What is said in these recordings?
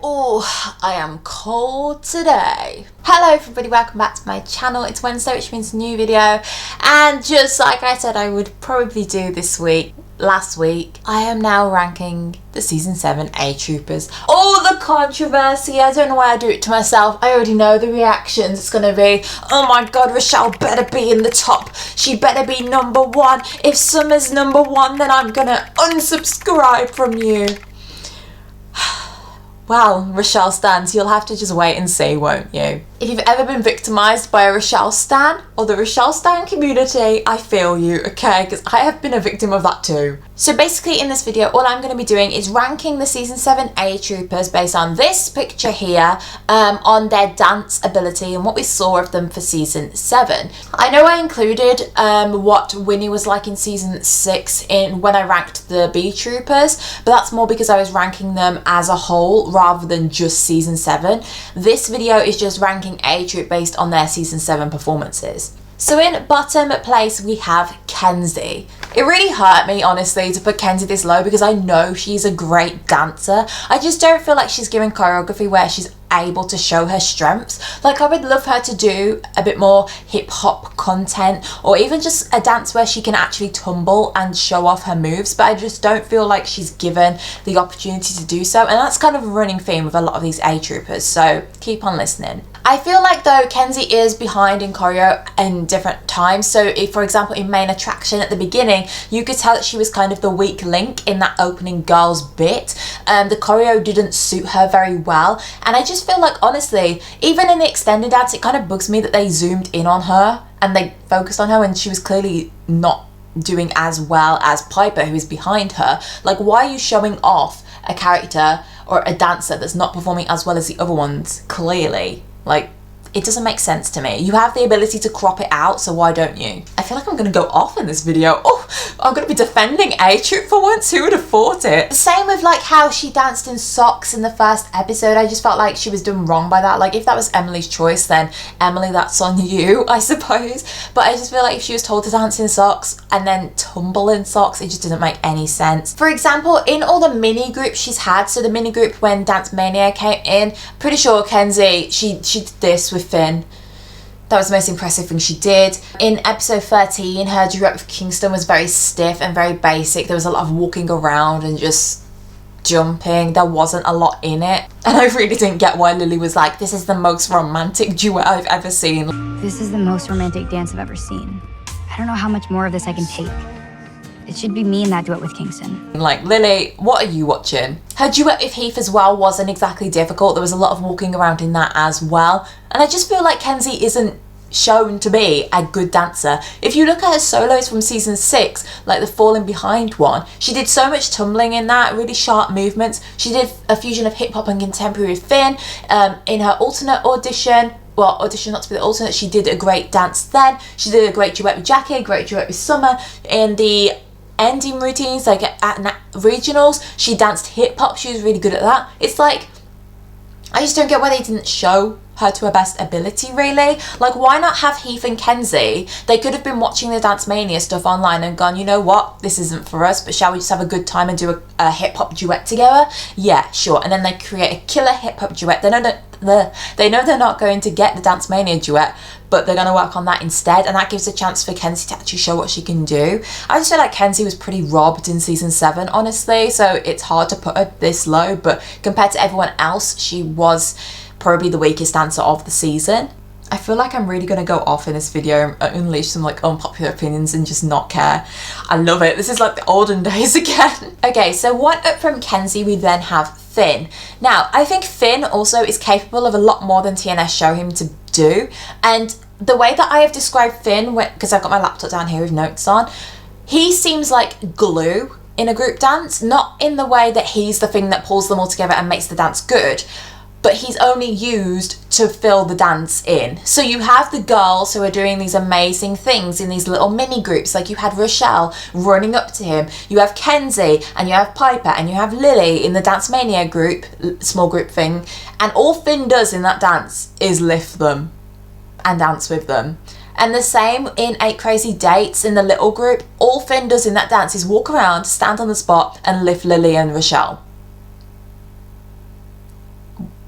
Oh, I am cold today. Hello everybody, welcome back to my channel. It's Wednesday, which means a new video. And just like I said I would probably do last week, I am now ranking the season 7 A Troupers. All the controversy, I don't know why I do it to myself. I already know the reactions. It's gonna be, oh my god, Richelle better be in the top. She better be number 1. If Summer's number 1, then I'm gonna unsubscribe from you. Well, Richelle stans, you'll have to just wait and see, won't you? If you've ever been victimised by a Richelle stan or the Richelle stan community, I feel you, okay? Because I have been a victim of that too. So basically in this video, all I'm going to be doing is ranking the season 7 A Troupers based on this picture here, on their dance ability and what we saw of them for season 7. I know I included what Winnie was like in season 6 when I ranked the B Troupers, but that's more because I was ranking them as a whole rather than just season 7. This video is just ranking A Troop based on their season 7 performances. So in bottom place we have Kenzie. It really hurt me, honestly, to put Kenzie this low because I know she's a great dancer. I just don't feel like she's given choreography where she's able to show her strengths. Like, I would love her to do a bit more hip-hop content or even just a dance where she can actually tumble and show off her moves, but I just don't feel like she's given the opportunity to do so, and that's kind of a running theme with a lot of these A Troupers, so keep on listening. I feel like though Kenzie is behind in choreo in different times. So if, for example, in main attraction at the beginning, you could tell that she was kind of the weak link in that opening girls bit. The choreo didn't suit her very well. And I just feel like, honestly, even in the extended dance, it kind of bugs me that they zoomed in on her and they focused on her when she was clearly not doing as well as Piper, who is behind her. Like, why are you showing off a character or a dancer that's not performing as well as the other ones, clearly? Like, it doesn't make sense to me. You have the ability to crop it out, so why don't you? I feel like I'm gonna go off in this video. Oh, I'm gonna be defending A Troop for once. Who would have thought it? The same with like how she danced in socks in the first episode. I just felt like she was done wrong by that. Like, if that was Emily's choice, then Emily, that's on you, I suppose. But I just feel like if she was told to dance in socks and then tumble in socks, it just didn't make any sense. For example, in all the mini groups she's had, so the mini group when Dance Mania came in, pretty sure Kenzie, she did this with Finn. That was the most impressive thing she did. In episode 13, her duet with Kingston was very stiff and very basic. There was a lot of walking around and just jumping. There wasn't a lot in it. And I really didn't get why Lily was like, this is the most romantic duet I've ever seen. This is the most romantic dance I've ever seen. I don't know how much more of this I can take. It should be me in that duet with Kingston. Like, Lily, what are you watching? Her duet with Heath as well wasn't exactly difficult. There was a lot of walking around in that as well. And I just feel like Kenzie isn't shown to be a good dancer. If you look at her solos from season 6, like the Falling Behind one, she did so much tumbling in that, really sharp movements. She did a fusion of hip hop and contemporary with Finn. In her alternate audition, well, audition not to be the alternate, she did a great dance then. She did a great duet with Jackie, a great duet with Summer. In the ending routines, like at regionals, she danced hip hop. She was really good at that. It's like, I just don't get why they didn't show her to her best ability, really. Like, why not have Heath and Kenzie? They could have been watching the Dance Mania stuff online and gone, you know what, this isn't for us, but shall we just have a good time and do a hip hop duet together? Yeah, sure. And then they create a killer hip hop duet. They know they're not going to get the Dance Mania duet, but they're going to work on that instead, and that gives a chance for Kenzie to actually show what she can do. I just feel like Kenzie was pretty robbed in season 7, honestly, so it's hard to put her this low, but compared to everyone else, she was probably the weakest dancer of the season. I feel like I'm really going to go off in this video and unleash some like unpopular opinions and just not care. I love it. This is like the olden days again. Okay, so one up from Kenzie, we then have Finn. Now, I think Finn also is capable of a lot more than TNS show him to do. And the way that I have described Finn, because I've got my laptop down here with notes on, he seems like glue in a group dance, not in the way that he's the thing that pulls them all together and makes the dance good, but he's only used to fill the dance in. So you have the girls who are doing these amazing things in these little mini groups, like you had Richelle running up to him, you have Kenzie, and you have Piper, and you have Lily in the Dance Mania group, small group thing, and all Finn does in that dance is lift them and dance with them. And the same in 8 Crazy Dates in the little group, all Finn does in that dance is walk around, stand on the spot, and lift Lily and Richelle.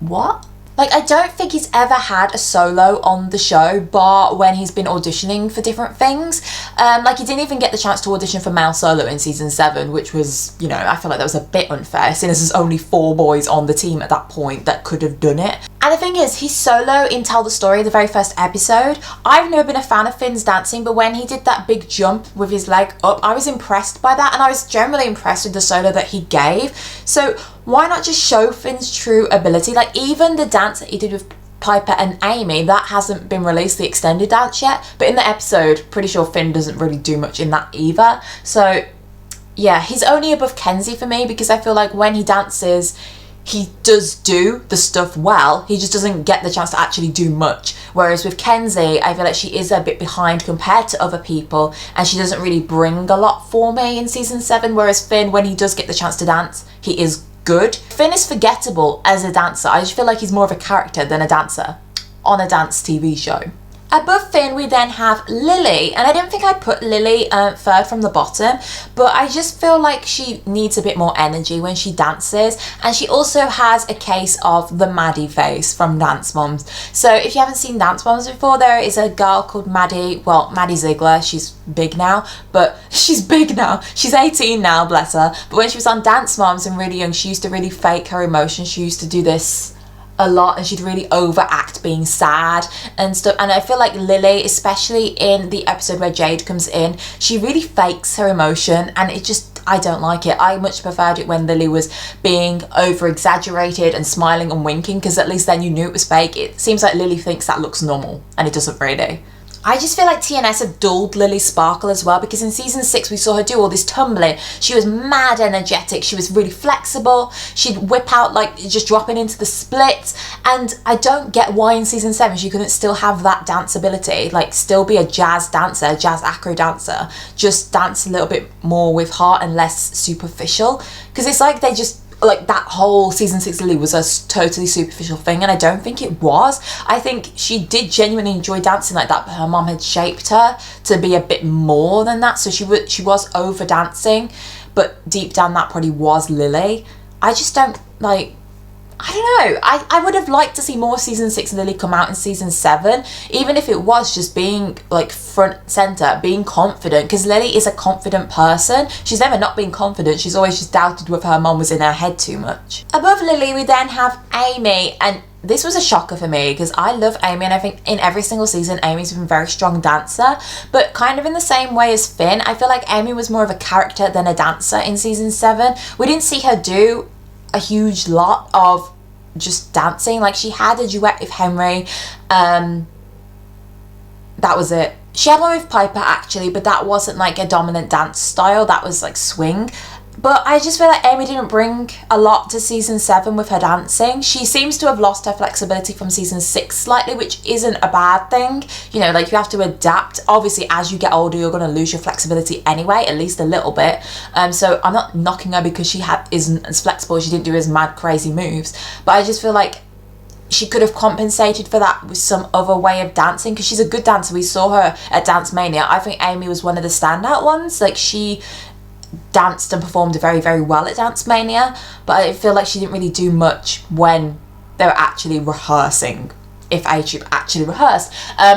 what? Like, I don't think he's ever had a solo on the show, bar when he's been auditioning for different things. Like, he didn't even get the chance to audition for male solo in season 7, which was, you know, I feel like that was a bit unfair, since there's only 4 boys on the team at that point that could have done it. And the thing is, he's solo in Tell the Story, the very first episode. I've never been a fan of Finn's dancing, but when he did that big jump with his leg up, I was impressed by that, and I was generally impressed with the solo that he gave. So why not just show Finn's true ability? Like, even the dance that he did with Piper and Amy, that hasn't been released, the extended dance yet, but in the episode, pretty sure Finn doesn't really do much in that either. So yeah, he's only above Kenzie for me, because I feel like when he dances, he does do the stuff well, he just doesn't get the chance to actually do much. Whereas with Kenzie, I feel like she is a bit behind compared to other people, and she doesn't really bring a lot for me in season 7, whereas Finn, when he does get the chance to dance, he is good. Finn is forgettable as a dancer. I just feel like he's more of a character than a dancer on a dance TV show. Above Finn, we then have Lily, and I don't think I put Lily third from the bottom, but I just feel like she needs a bit more energy when she dances, and she also has a case of the Maddie face from Dance Moms. So if you haven't seen Dance Moms before, there is a girl called Maddie Ziegler. She's big now, but she's 18 now, bless her. But when she was on Dance Moms and really young, she used to really fake her emotions. She used to do this a lot, and she'd really overact being sad and stuff. And I feel like Lily, especially in the episode where Jade comes in, she really fakes her emotion, and it just, I don't like it. I much preferred it when Lily was being over exaggerated and smiling and winking, because at least then you knew it was fake. It seems like Lily thinks that looks normal, and it doesn't really. I just feel like TNS have dulled Lily's sparkle as well, because in season 6 we saw her do all this tumbling. She was mad energetic, she was really flexible, she'd whip out like just dropping into the splits, and I don't get why in season 7 she couldn't still have that dance ability, like still be a jazz dancer, jazz acro dancer, just dance a little bit more with heart and less superficial, because it's like they just, like, that whole season 6 Lily was a totally superficial thing, and I don't think it was. I think she did genuinely enjoy dancing like that, but her mom had shaped her to be a bit more than that, so she was over dancing, but deep down that probably was Lily. I just don't, like, I don't know, I would have liked to see more season 6 Lily come out in season 7, even if it was just being like front center, being confident, because Lily is a confident person. She's never not been confident, she's always just doubted whether her mom was in her head too much. Above Lily we then have Amy, and this was a shocker for me because I love Amy, and I think in every single season Amy's been a very strong dancer, but kind of in the same way as Finn, I feel like Amy was more of a character than a dancer in season 7. We didn't see her do a huge lot of just dancing. Like, she had a duet with Henry, that was it. She had one with Piper actually, but that wasn't like a dominant dance style, that was like swing. But I just feel like Amy didn't bring a lot to season 7 with her dancing. She seems to have lost her flexibility from season 6 slightly, which isn't a bad thing. You know, like, you have to adapt. Obviously, as you get older, you're going to lose your flexibility anyway, at least a little bit. So I'm not knocking her because she isn't as flexible, she didn't do as mad, crazy moves. But I just feel like she could have compensated for that with some other way of dancing, because she's a good dancer. We saw her at Dance Mania. I think Amy was one of the standout ones. Like, she danced and performed very, very well at Dance Mania, but I feel like she didn't really do much when they were actually rehearsing, if A Troop actually rehearsed.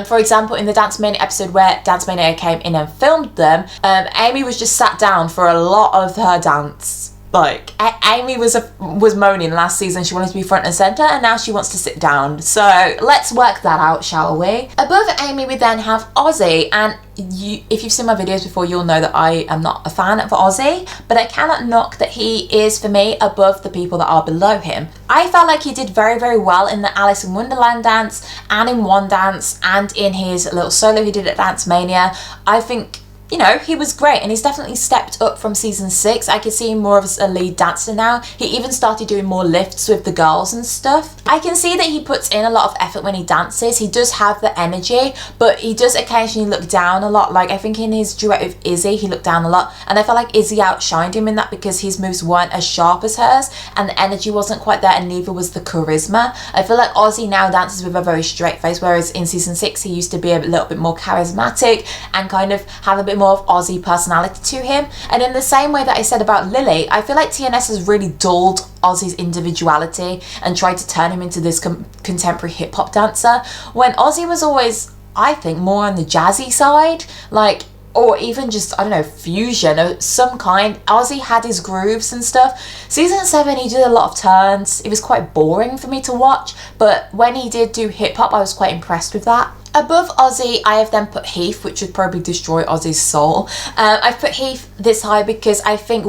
For example, in the Dance Mania episode where Dance Mania came in and filmed them, Amy was just sat down for a lot of her dance. Like, Amy was moaning last season she wanted to be front and centre, and now she wants to sit down. So let's work that out, shall we? Above Amy we then have Ozzy, and if you've seen my videos before, you'll know that I am not a fan of Ozzy, but I cannot knock that he is, for me, above the people that are below him. I felt like he did very, very well in the Alice in Wonderland dance, and in One Dance, and in his little solo he did at Dance Mania. I think, you know, he was great, and he's definitely stepped up from season 6. I can see him more of a lead dancer now. He even started doing more lifts with the girls and stuff. I can see that he puts in a lot of effort when he dances. He does have the energy, but he does occasionally look down a lot. Like, I think in his duet with Izzy, he looked down a lot, and I felt like Izzy outshined him in that because his moves weren't as sharp as hers, and the energy wasn't quite there, and neither was the charisma. I feel like Ozzy now dances with a very straight face, whereas in season 6 he used to be a little bit more charismatic and kind of have a bit bit more of Aussie personality to him. And in the same way that I said about Lily, I feel like TNS has really dulled Ozzy's individuality and tried to turn him into this contemporary hip-hop dancer, when Ozzy was always, I think, more on the jazzy side, like, or even just, I don't know, fusion of some kind. Ozzy had his grooves and stuff. Season 7, he did a lot of turns. It was quite boring for me to watch, but when he did do hip-hop, I was quite impressed with that. Above Ozzy, I have then put Heath, which would probably destroy Ozzy's soul. I've put Heath this high because I think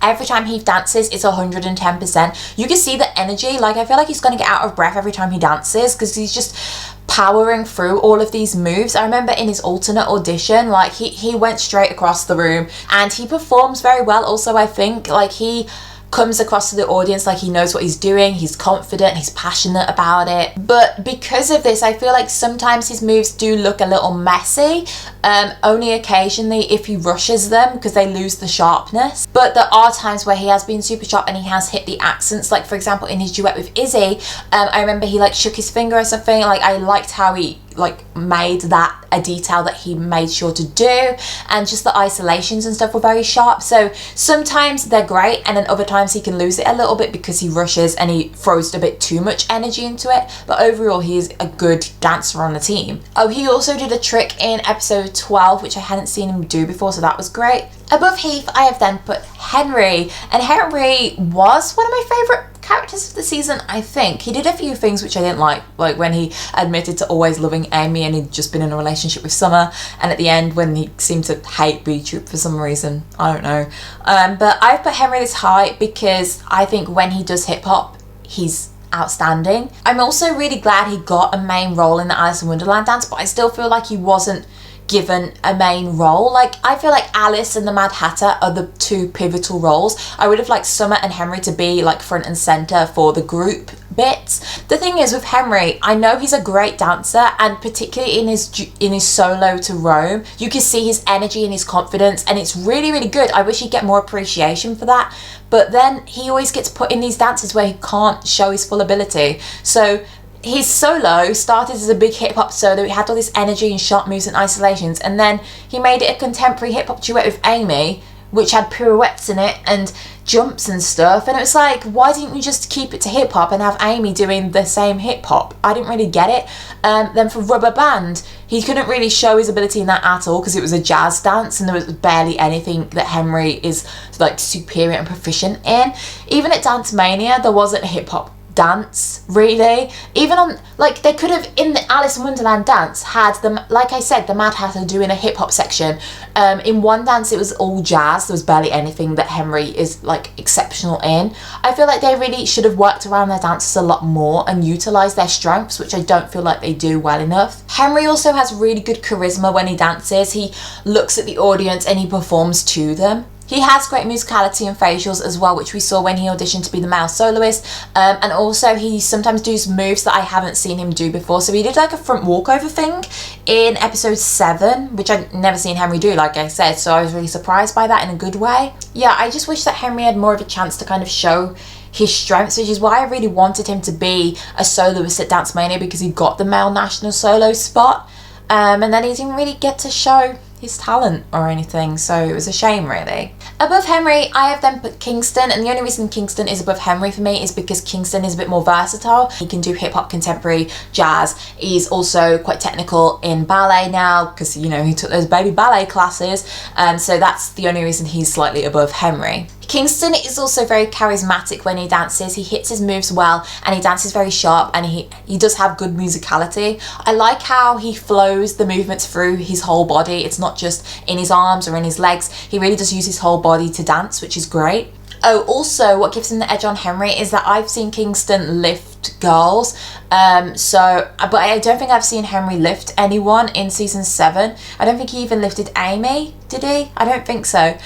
every time Heath dances, it's 110%. You can see the energy. Like, I feel like he's going to get out of breath every time he dances because he's just powering through all of these moves. I remember in his alternate audition, like, he went straight across the room, and he performs very well also. I think, like, he comes across to the audience like he knows what he's doing, he's confident, he's passionate about it. But because of this, I feel like sometimes his moves do look a little messy, only occasionally if he rushes them because they lose the sharpness. But there are times where he has been super sharp and he has hit the accents, like for example in his duet with Izzy, I remember he like shook his finger or something. Like, I liked how he like made that a detail that he made sure to do, and just the isolations and stuff were very sharp. So sometimes they're great, and then other times he can lose it a little bit because he rushes and he throws a bit too much energy into it. But overall, he's a good dancer on the team. Oh, he also did a trick in episode 12 which I hadn't seen him do before, so that was great. Above Heath, I have then put Henry, and Henry was one of my favourite characters of the season. I think he did a few things which I didn't like when he admitted to always loving Amy and he'd just been in a relationship with Summer, and at the end when he seemed to hate B-Troop for some reason, I don't know. But I've put Henry this high because I think when he does hip-hop, he's outstanding. I'm also really glad he got a main role in the Alice in Wonderland dance, but I still feel like he wasn't given a main role. Like, I feel like Alice and the Mad Hatter are the two pivotal roles. I would have liked Summer and Henry to be like front and center for the group bits. The thing is with Henry, I know he's a great dancer, and particularly in his solo to Rome, you can see his energy and his confidence, and it's really, really good. I wish he'd get more appreciation for that, but then he always gets put in these dances where he can't show his full ability. So his solo started as a big hip-hop solo. It had all this energy and sharp moves and isolations, and then he made it a contemporary hip-hop duet with Amy, which had pirouettes in it and jumps and stuff, and it was like, why didn't you just keep it to hip-hop and have Amy doing the same hip-hop? I didn't really get it. Then for Rubber Band, he couldn't really show his ability in that at all because it was a jazz dance and there was barely anything that Henry is like superior and proficient in. Even at Dance Mania, there wasn't a hip-hop dance really. Even on, like, they could have in the Alice in Wonderland dance had them, like I said, the Mad Hatter doing a hip-hop section. In one dance it was all jazz, there was barely anything that Henry is like exceptional in. I feel like they really should have worked around their dances a lot more and utilised their strengths, which I don't feel like they do well enough. Henry also has really good charisma when he dances. He looks at the audience and he performs to them. He has great musicality and facials as well, which we saw when he auditioned to be the male soloist. And also he sometimes does moves that I haven't seen him do before. So he did like a front walkover thing in episode 7, which I'd never seen Henry do, like I said. So I was really surprised by that in a good way. Yeah, I just wish that Henry had more of a chance to kind of show his strengths, which is why I really wanted him to be a soloist at Dance Mania, because he got the male national solo spot. And then he didn't really get to show his talent or anything, so it was a shame really. Above Henry, I have then put Kingston, and the only reason Kingston is above Henry for me is because Kingston is a bit more versatile. He can do hip-hop, contemporary, jazz. He's also quite technical in ballet now because, you know, he took those baby ballet classes, so that's the only reason he's slightly above Henry. Kingston is also very charismatic when he dances. He hits his moves well and he dances very sharp, and he does have good musicality. I like how he flows the movements through his whole body. It's not just in his arms or in his legs. He really does use his whole body to dance, which is great. Oh, also what gives him the edge on Henry is that I've seen Kingston lift girls, but I don't think I've seen Henry lift anyone in season 7. I don't think he even lifted Amy, did he? I don't think so.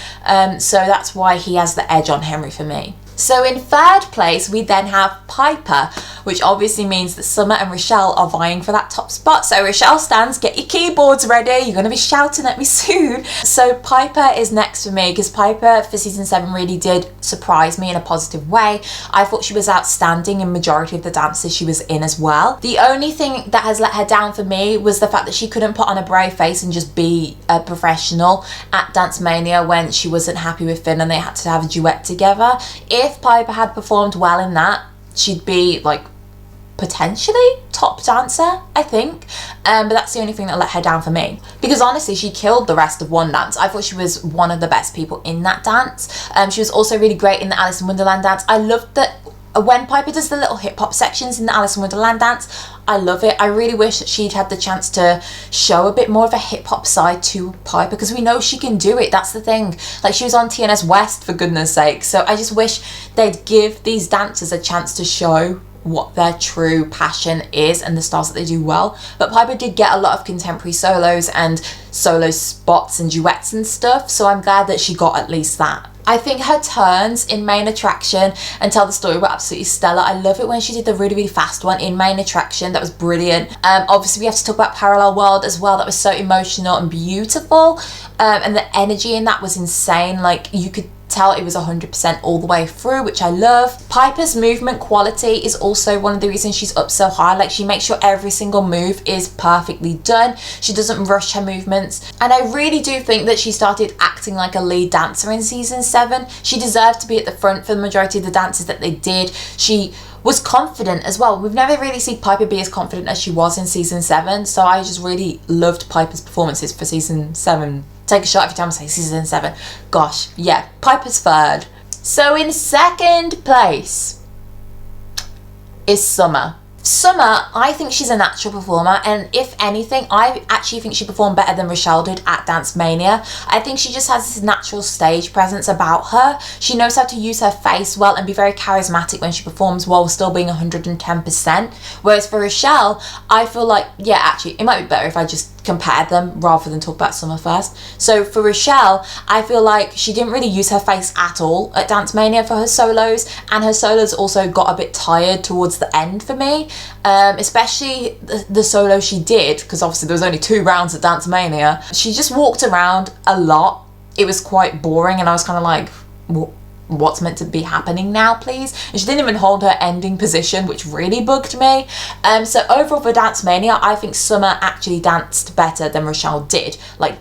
So that's why he has the edge on Henry for me. So in third place, we then have Piper. which obviously means that Summer and Richelle are vying for that top spot. So Richelle stands, get your keyboards ready, you're going to be shouting at me soon. So Piper is next for me, because Piper for season 7 really did surprise me in a positive way. I thought she was outstanding in majority of the dances she was in as well. The only thing that has let her down for me was the fact that she couldn't put on a brave face and just be a professional at Dance Mania when she wasn't happy with Finn and they had to have a duet together. If Piper had performed well in that, she'd be like potentially top dancer, I think, but that's the only thing that let her down for me, because honestly she killed the rest of one dance. I thought she was one of the best people in that dance. She was also really great in the Alice in Wonderland dance. I loved that when Piper does the little hip-hop sections in the Alice in Wonderland dance. I love it. I really wish that she'd had the chance to show a bit more of a hip-hop side to Piper, because we know she can do it. That's the thing. Like, she was on TNS West, for goodness sake. So I just wish they'd give these dancers a chance to show what their true passion is and the styles that they do well. But Piper did get a lot of contemporary solos and solo spots and duets and stuff, so I'm glad that she got at least that. I think her turns in Main Attraction and Tell the Story were absolutely stellar. I love it when she did the really, really fast one in Main Attraction. That was brilliant. Obviously we have to talk about Parallel World as well. That was so emotional and beautiful, and the energy in that was insane. Like, you could tell it was 100% all the way through, which I love. Piper's movement quality is also one of the reasons she's up so high. Like, she makes sure every single move is perfectly done. She doesn't rush her movements, and I really do think that she started acting like a lead dancer in season 7. She deserved to be at the front for the majority of the dances that they did. She was confident as well. We've never really seen Piper be as confident as she was in season 7, so I just really loved Piper's performances for season 7. Take a shot every time I say season 7. Gosh, yeah, Piper's third. So in second place is Summer. Summer, I think she's a natural performer, and if anything, I actually think she performed better than Richelle did at Dance Mania. I think she just has this natural stage presence about her. She knows how to use her face well and be very charismatic when she performs while still being 110%. Whereas for Richelle, I feel like, yeah, actually, it might be better if I just compare them rather than talk about Summer first. So for Richelle, I feel like she didn't really use her face at all at Dance Mania for her solos, and her solos also got a bit tired towards the end for me, especially the solo she did, because obviously there was only 2 rounds at Dance Mania. She just walked around a lot. It was quite boring, and I was kind of like, what's meant to be happening now, please? And she didn't even hold her ending position, which really bugged me. So overall for Dance Mania, I think Summer actually danced better than Richelle did. Like,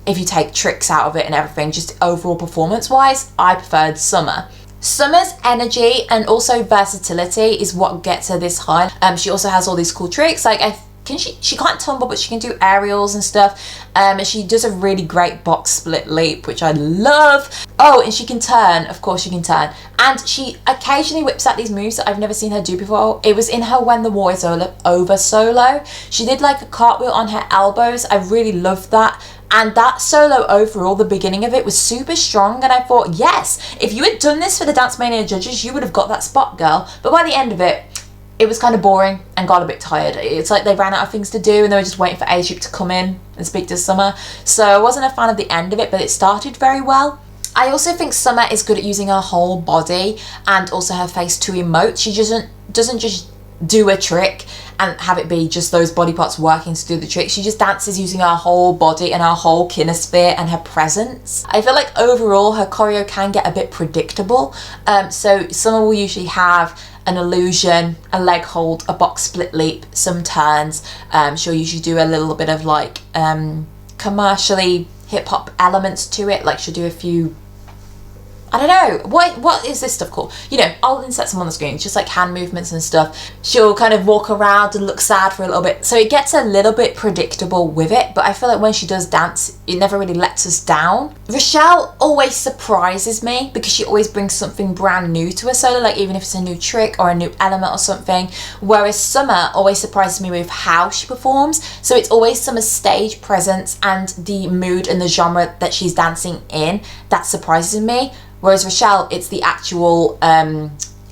if you take tricks out of it and everything, just overall performance wise, I preferred Summer. Summer's energy and also versatility is what gets her this high. She also has all these cool tricks. Like, she can't tumble, but she can do aerials and stuff. And she does a really great box split leap, which I love. Oh, and she can turn. Of course she can turn. And she occasionally whips out these moves that I've never seen her do before. It was in her When the War is Over solo. She did like a cartwheel on her elbows. I really loved that. And that solo overall, the beginning of it, was super strong, and I thought, yes, if you had done this for the Dance Mania judges, you would have got that spot, girl. But by the end of it, it was kind of boring and got a bit tired. It's like they ran out of things to do and they were just waiting for A Troupers to come in and speak to Summer. So I wasn't a fan of the end of it, but it started very well. I also think Summer is good at using her whole body and also her face to emote. She doesn't just do a trick and have it be just those body parts working to do the trick. She just dances using her whole body and her whole kinesphere and her presence. I feel like overall her choreo can get a bit predictable. So Summer will usually have an illusion, a leg hold, a box split leap, some turns. She'll usually do a little bit of like commercially hip hop elements to it. Like, she'll do a few, I don't know, what is this stuff called? You know, I'll insert some on the screen. It's just like hand movements and stuff. She'll kind of walk around and look sad for a little bit. So it gets a little bit predictable with it, but I feel like when she does dance, it never really lets us down. Richelle always surprises me because she always brings something brand new to a solo, like even if it's a new trick or a new element or something. Whereas Summer always surprises me with how she performs. So it's always Summer's stage presence and the mood and the genre that she's dancing in that surprises me. Whereas Richelle, it's the actual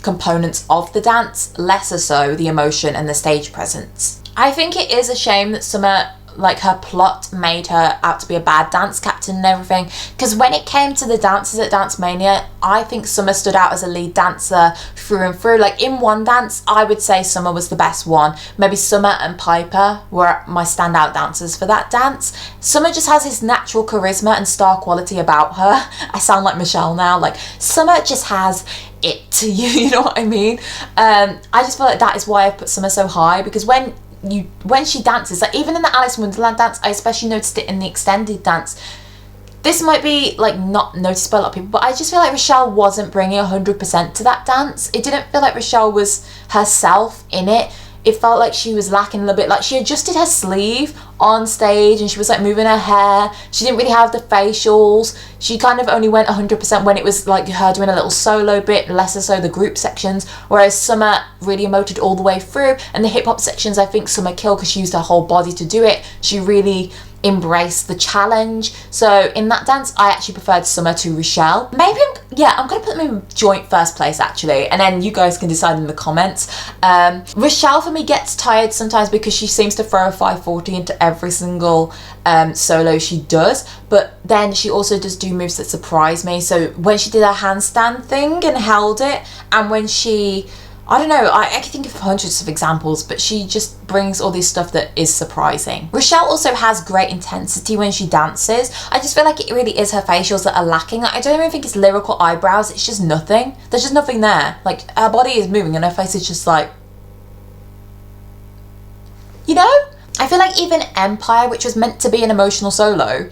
components of the dance, lesser so the emotion and the stage presence. I think it is a shame that Summer like her plot made her out to be a bad dance captain and everything. Because when it came to the dances at Dance Mania, I think Summer stood out as a lead dancer through and through. Like in one dance, I would say Summer was the best one. Maybe Summer and Piper were my standout dancers for that dance. Summer just has this natural charisma and star quality about her. I sound like Michelle now. Like Summer just has it to you know what I mean? I just feel like that is why I put Summer so high, because when she dances, like even in the Alice in Wonderland dance, I especially noticed it in the extended dance. This might be like not noticed by a lot of people, but I just feel like Richelle wasn't bringing 100% to that dance. It didn't feel like Richelle was herself in it. It felt like she was lacking a little bit. Like she adjusted her sleeve on stage and she was like moving her hair. She didn't really have the facials. She kind of only went 100% when it was like her doing a little solo bit, less so the group sections, whereas Summer really emoted all the way through. And the hip hop sections, I think Summer killed because she used her whole body to do it. She really embraced the challenge. So in that dance, I actually preferred Summer to Richelle. Maybe I'm gonna put them in joint first place actually, and then you guys can decide in the comments. Richelle for me gets tired sometimes because she seems to throw a 540 into every single solo she does, but then she also does do moves that surprise me. So when she did her handstand thing and held it, and when she, I don't know, I can think of hundreds of examples, but she just brings all this stuff that is surprising. Richelle also has great intensity when she dances. I just feel like it really is her facials that are lacking. I don't even think it's lyrical eyebrows, it's just nothing. There's just nothing there. Like her body is moving and her face is just like, you know? I feel like even Empire, which was meant to be an emotional solo,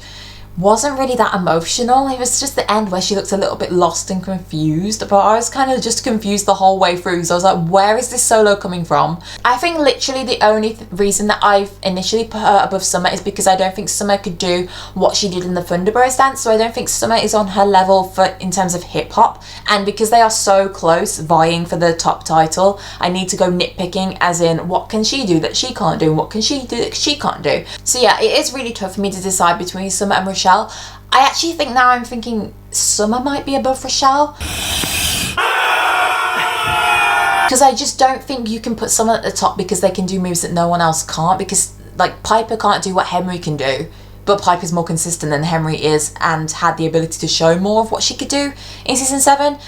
wasn't really that emotional. It was just the end where she looked a little bit lost and confused, but I was kind of just confused the whole way through, so I was like, where is this solo coming from? I think literally the only reason that I've initially put her above Summer is because I don't think Summer could do what she did in the Thunderbirds dance, so I don't think Summer is on her level in terms of hip hop, and because they are so close vying for the top title, I need to go nitpicking as in what can she do that she can't do, and what can she do that she can't do. So yeah, it is really tough for me to decide between Summer and Richelle. I actually think now I'm thinking Summer might be above Richelle, because I just don't think you can put someone at the top because they can do moves that no one else can't, because like Piper can't do what Henry can do, but Piper's more consistent than Henry is and had the ability to show more of what she could do in season 7.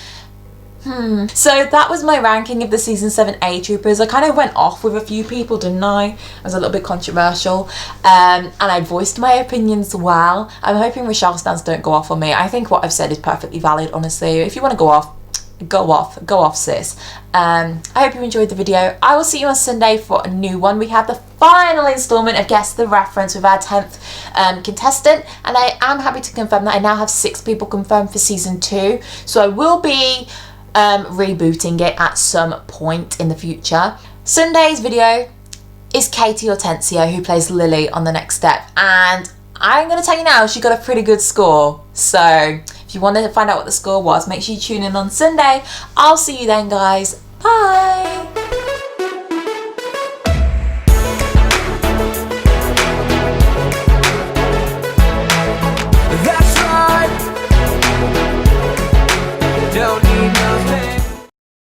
So that was my ranking of the season 7 A Troupers. I kind of went off with a few people, didn't I? I was a little bit controversial, and I voiced my opinions well. I'm hoping Richelle stans don't go off on me. I think what I've said is perfectly valid, honestly. If you want to go off sis. I hope you enjoyed the video. I will see you on Sunday for a new one. We have the final installment of Guess the Reference with our 10th contestant, and I am happy to confirm that I now have 6 people confirmed for season 2, so I will be rebooting it at some point in the future. Sunday's video is Katie Hortensia, who plays Lily on The Next Step, and I'm going to tell you now, she got a pretty good score. So if you wanted to find out what the score was, make sure you tune in on Sunday. I'll see you then, guys. Bye.